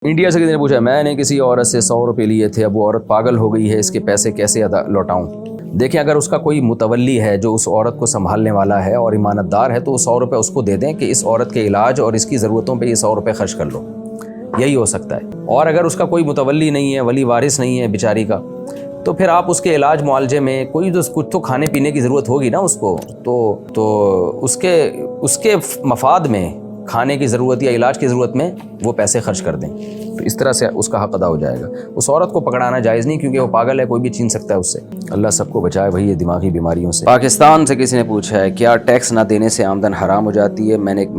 India से किसी ने पूछा मैंने किसी औरत से 100 रुपये लिए थे, अब वो औरत पागल हो गई है, इसके पैसे कैसे अदा लौटाऊं। देखिए, अगर उसका कोई मुतवल्ली है जो उस औरत को संभालने वाला है और ईमानतदार है तो 100 रुपये उसको दे दें कि इस औरत के इलाज और इसकी ज़रूरतों पे ये 100 रुपये खर्च कर लो, यही हो सकता है। और अगर उसका कोई मुतवल्ली नहीं है, वली वारिस नहीं है बेचारी का, तो फिर आप उसके इलाज मुआलजे में कुछ तो खाने पीने की ज़रूरत होगी ना उसको, तो उसके मफाद में खाने की ज़रूरत या इलाज की ज़रूरत में वो पैसे खर्च कर दें, तो इस तरह से उसका हक़ अदा हो जाएगा। उस औरत को पकड़ाना जायज़ नहीं, क्योंकि वो पागल है, कोई भी छीन सकता है उससे। अल्लाह सबको बचाए भाई ये दिमागी बीमारियों से। पाकिस्तान से किसी ने पूछा है क्या टैक्स ना देने से आमदन हराम हो जाती है। मैंने एक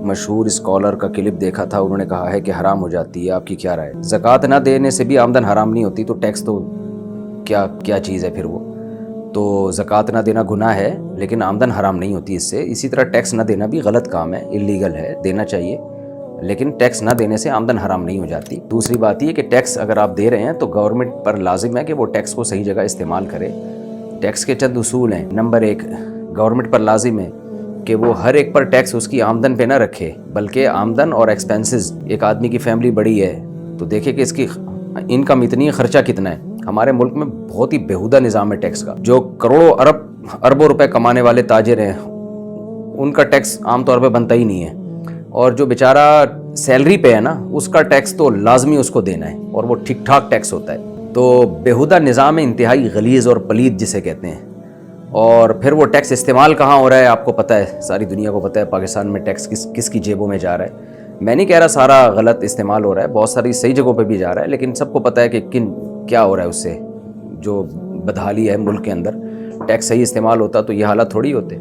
मशहूर स्कॉलर का क्लिप देखा था, उन्होंने कहा है कि हराम हो जाती है, आपकी क्या राय। ज़कात ना देने से भी आमदन हराम नहीं होती, तो टैक्स तो क्या चीज़ है फिर वो। तो ज़कात ना देना गुनाह है, लेकिन आमदन हराम नहीं होती इससे। इसी तरह टैक्स ना देना भी गलत काम है, इल्लीगल है, देना चाहिए, लेकिन टैक्स ना देने से आमदन हराम नहीं हो जाती। दूसरी बात ये कि टैक्स अगर आप दे रहे हैं तो गवर्नमेंट पर लाजिम है कि वो टैक्स को सही जगह इस्तेमाल करे। टैक्स के चंद उसूल हैं। नंबर 1, गवर्नमेंट पर लाजिम है कि वो हर एक पर टैक्स उसकी आमदन पे ना रखे, बल्कि आमदन और एक्सपेंसेस, एक आदमी की फैमिली बड़ी है तो देखे कि इसकी इनकम इतनी है, खर्चा कितना है। हमारे मुल्क में बहुत ही बेहुदा निज़ाम है टैक्स का। जो करोड़ों अरबों रुपए कमाने वाले ताजिर हैं उनका टैक्स आमतौर पे बनता ही नहीं है, और जो बेचारा सैलरी पे है ना उसका टैक्स तो लाजमी उसको देना है, और वो ठीक ठाक टैक्स होता है। तो बेहुदा निज़ाम इंतहाई गलीज़ और पलीद जिसे कहते हैं। और फिर वो टैक्स इस्तेमाल कहाँ हो रहा है आपको पता है, सारी दुनिया को पता है पाकिस्तान में टैक्स किसकी जेबों में जा रहा है। मैं नहीं कह रहा सारा गलत इस्तेमाल हो रहा है, बहुत सारी सही जगहों पे भी जा रहा है, लेकिन सबको पता है कि क्या हो रहा है उससे। जो बदहाली है मुल्क के अंदर, टैक्स सही इस्तेमाल होता तो ये हालात थोड़ी होते।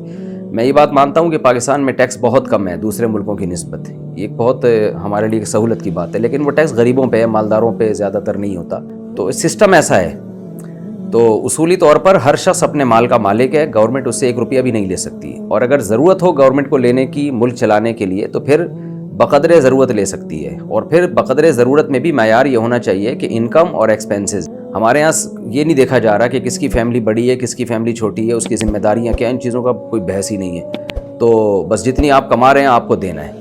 मैं ये बात मानता हूँ कि पाकिस्तान में टैक्स बहुत कम है दूसरे मुल्कों की निस्बत, ये बहुत हमारे लिए सहूलत की बात है, लेकिन वो टैक्स गरीबों पे, मालदारों पे ज़्यादातर नहीं होता। तो सिस्टम ऐसा है। तो उसूली तौर पर हर शख्स अपने माल का मालिक है, गवर्नमेंट उससे 1 रुपया भी नहीं ले सकती, और अगर ज़रूरत हो गवर्नमेंट को लेने की मुल्क चलाने के लिए तो फिर बक़द्रे ज़रूरत ले सकती है। और फिर बक़द्रे ज़रूरत में भी मायार ये होना चाहिए कि इनकम और एक्सपेंसेस। हमारे यहाँ ये नहीं देखा जा रहा कि किसकी फैमिली बड़ी है, किसकी फैमिली छोटी है, उसकी जिम्मेदारियाँ क्या, इन चीज़ों का कोई बहस ही नहीं है। तो बस जितनी आप कमा रहे हैं आपको देना है,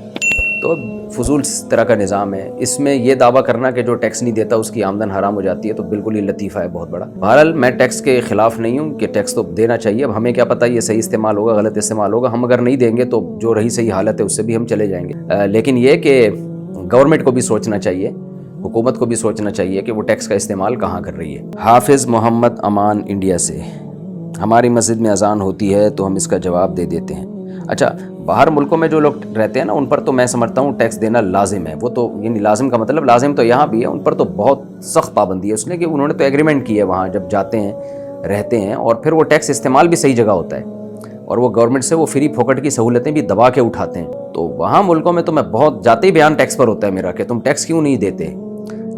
तो फजूल तरह का निज़ाम है। इसमें यह दावा करना कि जो टैक्स नहीं देता उसकी आमदन हराम हो जाती है, तो बिल्कुल ही लतीफ़ा है बहुत बड़ा। बहरहाल मैं टैक्स के ख़िलाफ़ नहीं हूँ कि टैक्स तो देना चाहिए। अब हमें क्या पता ये सही इस्तेमाल होगा, गलत इस्तेमाल होगा। हम अगर नहीं देंगे तो जो रही सही हालत है उससे भी हम चले जाएंगे। लेकिन ये कि गवर्नमेंट को भी सोचना चाहिए, हुकूमत को भी सोचना चाहिए कि वो टैक्स का इस्तेमाल कहाँ कर रही है। हाफिज़ मोहम्मद अमान इंडिया से, हमारी मस्जिद में अजान होती है तो हम इसका जवाब दे देते हैं। अच्छा, बाहर मुल्कों में जो लोग रहते हैं ना, उन पर तो मैं समझता हूँ टैक्स देना लाजिम है। वो तो यानी लाजिम का मतलब लाजिम तो यहाँ भी है, उन पर तो बहुत सख्त पाबंदी है उसने, कि उन्होंने तो एग्रीमेंट की है वहाँ जब जाते हैं, रहते हैं, और फिर वो टैक्स इस्तेमाल भी सही जगह होता है, और वो गवर्नमेंट से वो फ्री फोकट की सहूलतें भी दबा के उठाते हैं। तो वहाँ मुल्कों में तो मैं बहुत जाते ही बयान टैक्स पर होता है मेरा कि तुम टैक्स क्यों नहीं देते।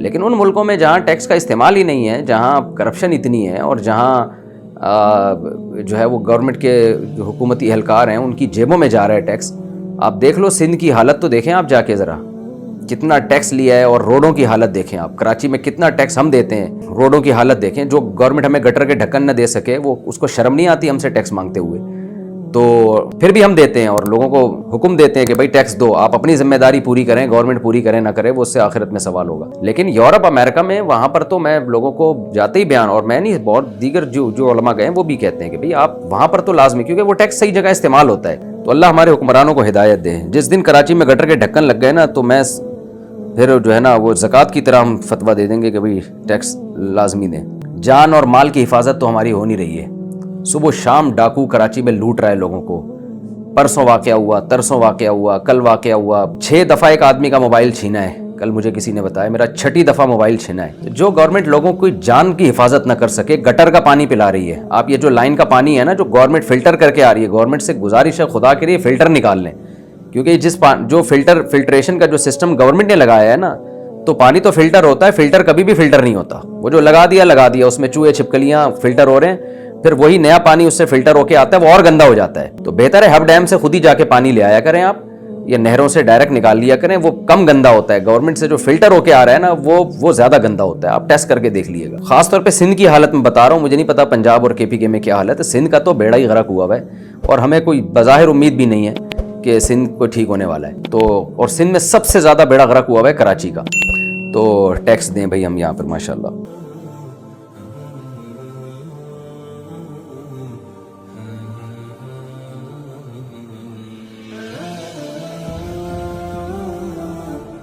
लेकिन उन मुल्कों में जहाँ टैक्स का इस्तेमाल ही नहीं है, जहाँ करप्शन इतनी है, और जहाँ जो है वो गवर्नमेंट के जो हुकूमती एहलकार हैं उनकी जेबों में जा रहा है टैक्स। आप देख लो सिंध की हालत तो देखें आप जाके ज़रा, कितना टैक्स लिया है। और रोडों की हालत देखें आप, कराची में कितना टैक्स हम देते हैं, रोडों की हालत देखें। जो गवर्नमेंट हमें गटर के ढक्कन न दे सके, वो उसको शर्म नहीं आती हमसे टैक्स मांगते हुए, तो फिर भी हम देते हैं और लोगों को हुक्म देते हैं कि भाई टैक्स दो, आप अपनी जिम्मेदारी पूरी करें, गवर्नमेंट पूरी करे ना करे वो उससे आखिरत में सवाल होगा। लेकिन यूरोप अमेरिका में, वहाँ पर तो मैं लोगों को जाते ही बयान, और मैं नहीं, बहुत दीगर जो उलमा गए वो भी कहते हैं कि भाई आप वहाँ पर तो लाजमी, क्योंकि वो टैक्स सही जगह इस्तेमाल होता है। तो अल्लाह हमारे हुक्मरानों को हिदायत दे। जिस दिन कराची में गटर के ढक्कन लग गए ना, तो मैं फिर जो है ना वो ज़कात की तरह हम फतवा दे देंगे कि भाई टैक्स लाजमी दें। जान और माल की हिफाजत तो हमारी हो नहीं रही है। सुबह शाम डाकू कराची में लूट रहा है लोगों को। परसों वाक़या हुआ, तरसों वाक़या हुआ, कल वाक़या हुआ। 6 दफ़ा एक आदमी का मोबाइल छीना है, कल मुझे किसी ने बताया, मेरा 6ठी दफ़ा मोबाइल छीना है। जो गवर्नमेंट लोगों की जान की हिफाजत न कर सके, गटर का पानी पिला रही है। आप ये जो लाइन का पानी है ना, जो गवर्नमेंट फ़िल्टर करके आ रही है, गवर्नमेंट से गुजारिश है खुदा के लिए फ़िल्टर निकाल लें, क्योंकि जो फिल्ट्रेशन का जो सिस्टम गवर्नमेंट ने लगाया है ना, तो पानी तो फ़िल्टर होता है, फ़िल्टर कभी भी फ़िल्टर नहीं होता। वो जो लगा दिया, उसमें चूहे छिपकलियाँ फ़िल्टर हो रहे हैं, फिर वही नया पानी उससे फिल्टर होके आता है, वो और गंदा हो जाता है। तो बेहतर है हब डैम से खुद ही जाके पानी ले आया करें आप, या नहरों से डायरेक्ट निकाल लिया करें, वो कम गंदा होता है। गवर्नमेंट से जो फिल्टर होके आ रहा है ना, वो ज़्यादा गंदा होता है। आप टेस्ट करके देख लीजिएगा। खासतौर पे सिंध की हालत में बता रहा हूँ, मुझे नहीं पता पंजाब और KPK में क्या हालत है। सिंध का तो बेड़ा ही गरक हुआ है, और हमें कोई बज़ाहिर उम्मीद भी नहीं है कि सिंध को ठीक होने वाला है। तो और सिंध में सबसे ज़्यादा बेड़ा गरक हुआ है कराची का। تو ٹیکس دیں بھائی ہم یہاں پر ماشاءاللہ.